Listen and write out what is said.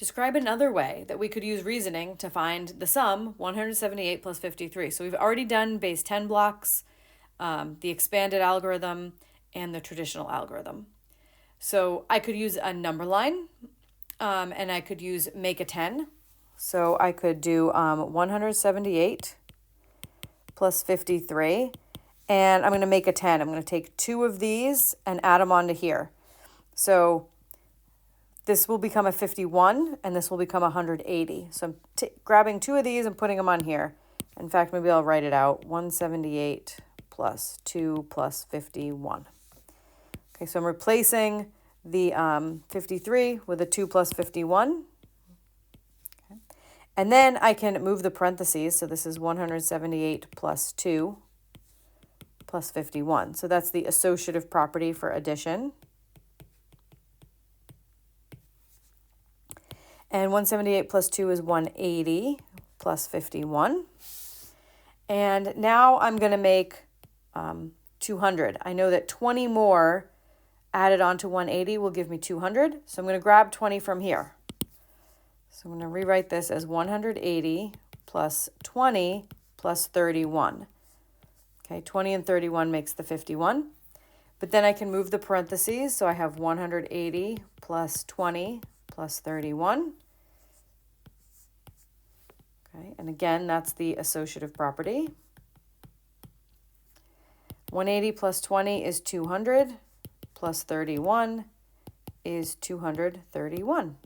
describe another way that we could use reasoning to find the sum 178 plus 53. So we've already done base 10 blocks, the expanded algorithm, and the traditional algorithm. So I could use a number line, and I could use make a 10. So I could do 178 plus 53, and I'm going to make a 10. I'm going to take 2 of these and add them onto here. So this will become a 51, and this will become 180. So I'm grabbing 2 of these and putting them on here. In fact, maybe I'll write it out. 178 plus 2 plus 51. Okay, so I'm replacing the 53 with a 2 plus 51. Okay. And then I can move the parentheses. So this is 178 plus 2 plus 51. So that's the associative property for addition. And 178 plus 2 is 180 plus 51. And now I'm going to make 200. I know that 20 more added on to 180 will give me 200. So I'm going to grab 20 from here. So I'm going to rewrite this as 180 plus 20 plus 31. Okay, 20 and 31 makes the 51. But then I can move the parentheses. So I have 180 plus 20 plus 31. Okay, and again, that's the associative property. 180 plus 20 is 200, plus 31 is 231.